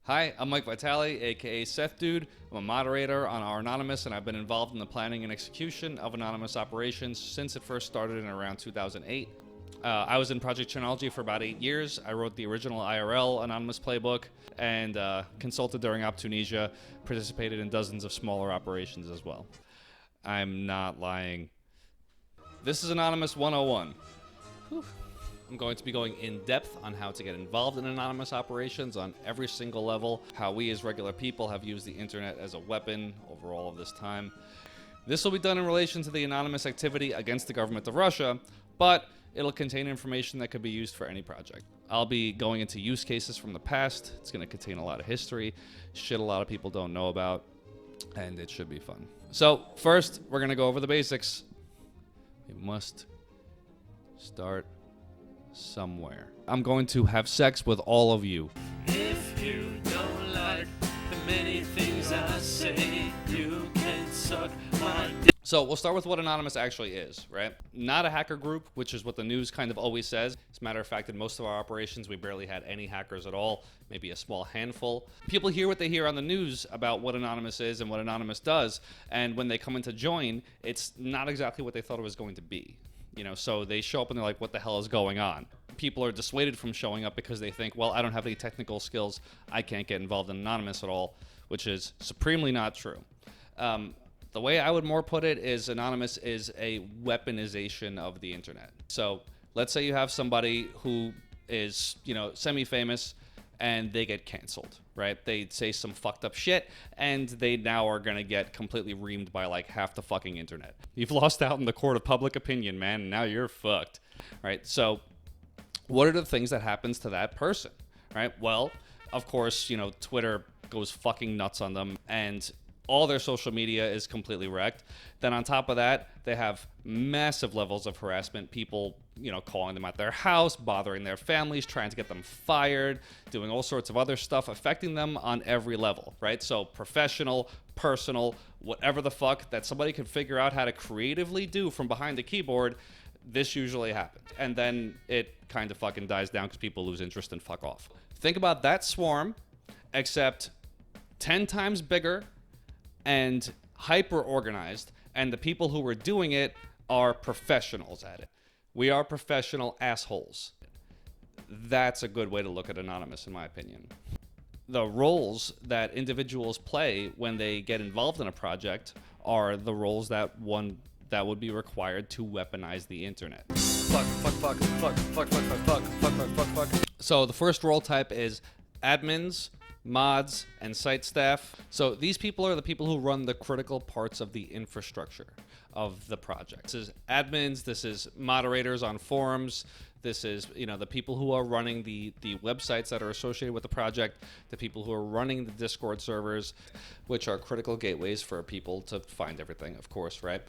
Hi, I'm Mike Vitale, aka Seth Dude. I'm a moderator on our Anonymous, and I've been involved in the planning and execution of Anonymous operations since it first started in around 2008. I was in Project Chronology for about 8 years. I wrote the original IRL Anonymous playbook and consulted during Op Tunisia, participated in dozens of smaller operations as well. I'm not lying. This is Anonymous 101. Whew. I'm going to be going in depth on how to get involved in anonymous operations on every single level, how we as regular people have used the internet as a weapon over all of this time. This will be done in relation to the anonymous activity against the government of Russia, but it'll contain information that could be used for any project. I'll be going into use cases from the past. It's going to contain a lot of history, shit a lot of people don't know about, and it should be fun. So first, we're going to go over the basics. We must start somewhere. I'm going to have sex with all of you. If you don't like the many things I say, you can suck my dick. So we'll start with what Anonymous actually is, right? Not a hacker group, which is what the news kind of always says. As a matter of fact, in most of our operations, we barely had any hackers at all, maybe a small handful. People hear what they hear on the news about what Anonymous is and what Anonymous does, and when they come in to join, it's not exactly what they thought it was going to be. You know, so they show up and they're like, what the hell is going on? People are dissuaded from showing up because they think, well, I don't have any technical skills. I can't get involved in Anonymous at all, which is supremely not true. The way I would more put it is Anonymous is a weaponization of the internet. So let's say you have somebody who is, you know, semi-famous and they get canceled, right? They say some fucked up shit and they now are gonna get completely reamed by like half the fucking internet. You've lost out in the court of public opinion, man, and now you're fucked, right? So what are the things that happens to that person, right? Well, of course, you know, Twitter goes fucking nuts on them and all their social media is completely wrecked. Then on top of that, they have massive levels of harassment. People, you know, calling them at their house, bothering their families, trying to get them fired, doing all sorts of other stuff, affecting them on every level, right? So professional, personal, whatever the fuck that somebody can figure out how to creatively do from behind the keyboard, this usually happens. And then it kind of fucking dies down because people lose interest and fuck off. Think about that swarm, except 10 times bigger and hyper organized, and the people who are doing it are professionals at it. We are professional assholes. That's a good way to look at Anonymous, in my opinion. The roles that individuals play when they get involved in a project are the roles that would be required to weaponize the internet. Fuck. So the first role type is admins, mods, and site staff. So these people are the people who run the critical parts of the infrastructure of the project. This is admins, this is moderators on forums, this is, you know, the people who are running the websites that are associated with the project, the people who are running the Discord servers, which are critical gateways for people to find everything, of course, right?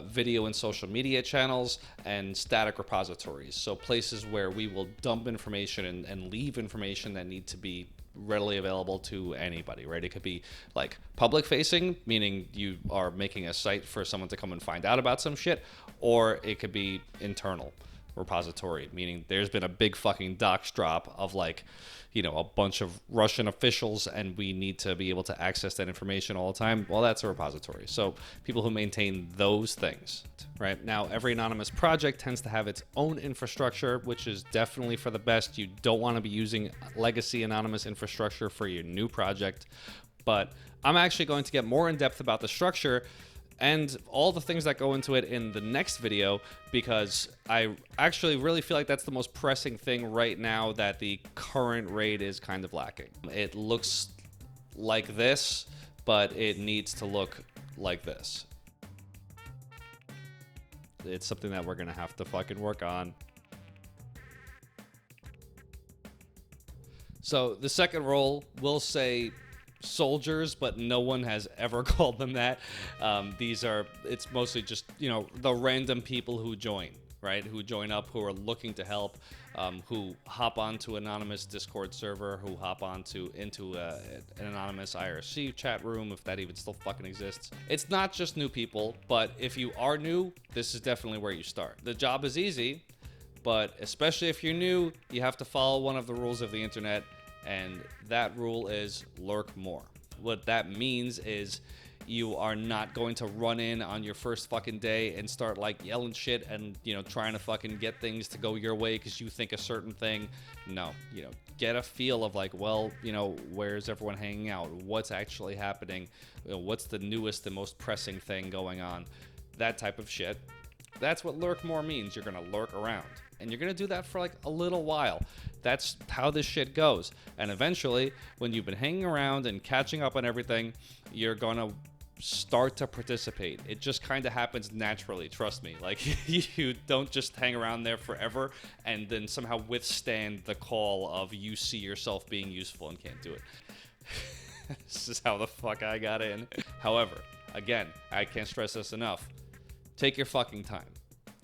Video and social media channels, and static repositories. So places where we will dump information and leave information that need to be readily available to anybody, right? It could be like public facing, meaning you are making a site for someone to come and find out about some shit, or it could be internal repository, meaning there's been a big fucking docs drop of like, you know, a bunch of Russian officials and we need to be able to access that information all the time. Well, that's a repository. So people who maintain those things, right? Now, every Anonymous project tends to have its own infrastructure, which is definitely for the best. You don't want to be using legacy Anonymous infrastructure for your new project, but I'm actually going to get more in depth about the structure and all the things that go into it in the next video, because I actually really feel like that's the most pressing thing right now that the current raid is kind of lacking. It looks like this, but it needs to look like this. It's something that we're gonna have to fucking work on. So the second role, we'll say soldiers, but no one has ever called them that. It's mostly just, you know, the random people who join, right? Who join up, who are looking to help, who hop onto anonymous Discord server, who hop into an anonymous IRC chat room, if that even still fucking exists. It's not just new people, but if you are new, this is definitely where you start. The job is easy, but especially if you're new, you have to follow one of the rules of the internet, And that rule is lurk more. What that means is you are not going to run in on your first fucking day and start like yelling shit and, you know, trying to fucking get things to go your way because you think a certain thing. No, you know, get a feel of like, well, you know, where's everyone hanging out? What's actually happening? You know, what's the newest and most pressing thing going on? That type of shit. That's what lurk more means. You're going to lurk around. And you're going to do that for like a little while. That's how this shit goes. And eventually, when you've been hanging around and catching up on everything, you're going to start to participate. It just kind of happens naturally, trust me. Like, you don't just hang around there forever and then somehow withstand the call of you see yourself being useful and can't do it. This is how the fuck I got in. However, again, I can't stress this enough. Take your fucking time.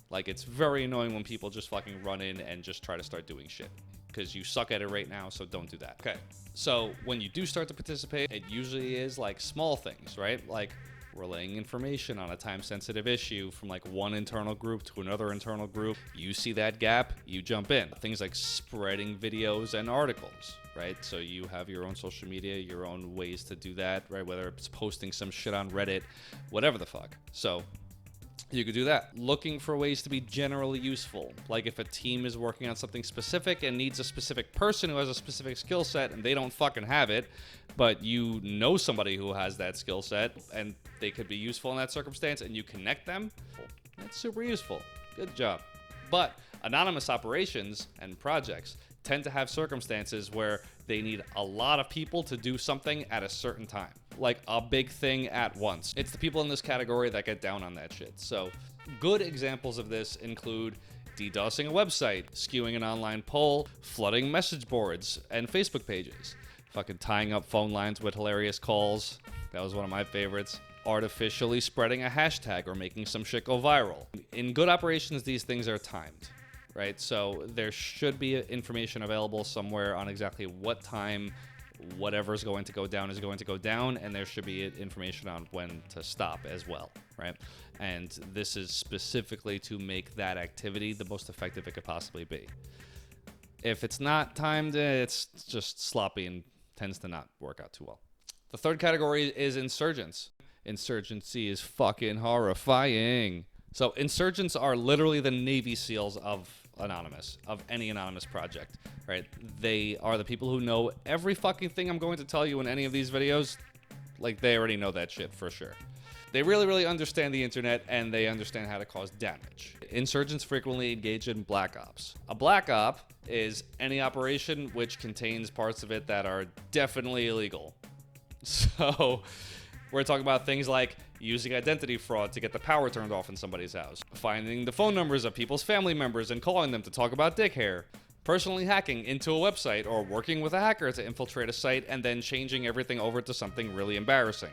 Like, it's very annoying when people just fucking run in and just try to start doing shit. Because you suck at it right now, so don't do that. Okay, so when you do start to participate, it usually is like small things, right? Like relaying information on a time-sensitive issue from like one internal group to another internal group. You see that gap, you jump in. Things like spreading videos and articles, right? So you have your own social media, your own ways to do that, right? Whether it's posting some shit on Reddit, whatever the fuck. So you could do that. Looking for ways to be generally useful. Like if a team is working on something specific and needs a specific person who has a specific skill set and they don't fucking have it, but you know somebody who has that skill set and they could be useful in that circumstance and you connect them, that's super useful. Good job. But anonymous operations and projects tend to have circumstances where they need a lot of people to do something at a certain time. Like a big thing at once. It's the people in this category that get down on that shit. So good examples of this include DDoSing a website, skewing an online poll, flooding message boards and Facebook pages, fucking tying up phone lines with hilarious calls. That was one of my favorites. Artificially spreading a hashtag or making some shit go viral. In good operations, these things are timed, right? So there should be information available somewhere on exactly what time whatever's going to go down is going to go down, and there should be information on when to stop as well, right? And this is specifically to make that activity the most effective it could possibly be. If it's not timed, it's just sloppy and tends to not work out too well. The third category is insurgents. Insurgency is fucking horrifying. So insurgents are literally the Navy SEALs of Anonymous, of any anonymous project, right? They are the people who know every fucking thing I'm going to tell you in any of these videos. Like, they already know that shit for sure. They really, really understand the internet, and they understand how to cause damage. Insurgents frequently engage in black ops. A black op is any operation which contains parts of it that are definitely illegal. So we're talking about things like using identity fraud to get the power turned off in somebody's house, finding the phone numbers of people's family members and calling them to talk about dick hair, personally hacking into a website or working with a hacker to infiltrate a site and then changing everything over to something really embarrassing.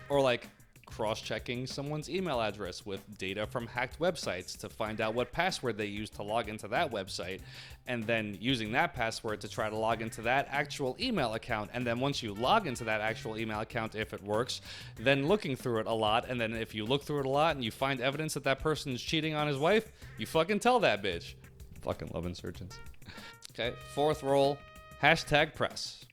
Or like cross-checking someone's email address with data from hacked websites to find out what password they used to log into that website, and then using that password to try to log into that actual email account. And then once you log into that actual email account, if it works, then looking through it a lot. And then if you look through it a lot and you find evidence that that person is cheating on his wife, you fucking tell that bitch. Fucking love insurgents. Okay, fourth role, hashtag press.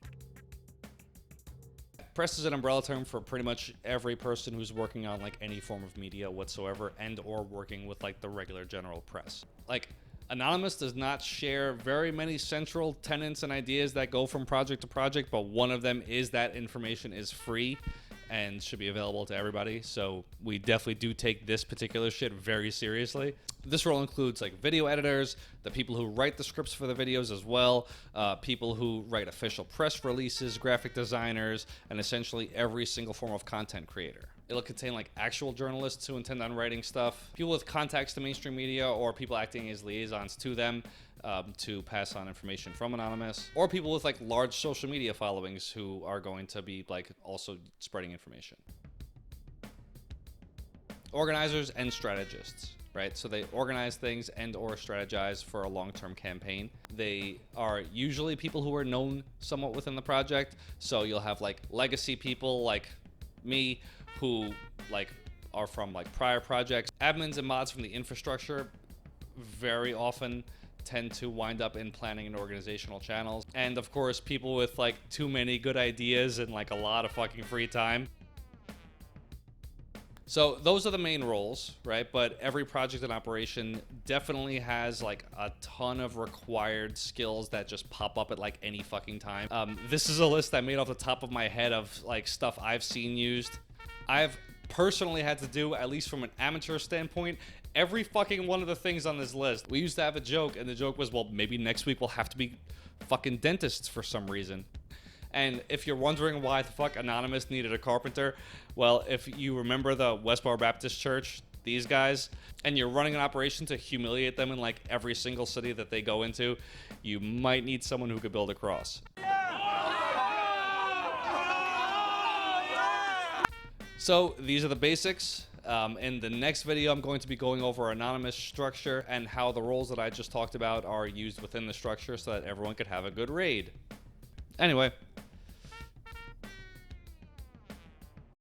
Press is an umbrella term for pretty much every person who's working on like any form of media whatsoever and or working with like the regular general press. Like, Anonymous does not share very many central tenets and ideas that go from project to project, but one of them is that information is free and should be available to everybody. So we definitely do take this particular shit very seriously. This role includes like video editors, the people who write the scripts for the videos as well, people who write official press releases, graphic designers, and essentially every single form of content creator. It'll contain like actual journalists who intend on writing stuff, people with contacts to mainstream media, or people acting as liaisons to them to pass on information from Anonymous, or people with like large social media followings who are going to be like also spreading information. Organizers and strategists, right? So they organize things and or strategize for a long-term campaign. They are usually people who are known somewhat within the project. So you'll have like legacy people like me who like are from like prior projects. Admins and mods from the infrastructure very often tend to wind up in planning and organizational channels. And of course, people with like too many good ideas and like a lot of fucking free time. So those are the main roles, right? But every project and operation definitely has like a ton of required skills that just pop up at like any fucking time. This is a list I made off the top of my head of like stuff I've seen used. I've personally had to do, at least from an amateur standpoint, every fucking one of the things on this list. We used to have a joke, and the joke was, well, maybe next week we'll have to be fucking dentists for some reason. And if you're wondering why the fuck Anonymous needed a carpenter, well, if you remember the Westboro Baptist Church, these guys, and you're running an operation to humiliate them in like every single city that they go into, you might need someone who could build a cross. So these are the basics. In the next video, I'm going to be going over Anonymous structure and how the roles that I just talked about are used within the structure so that everyone could have a good raid. Anyway,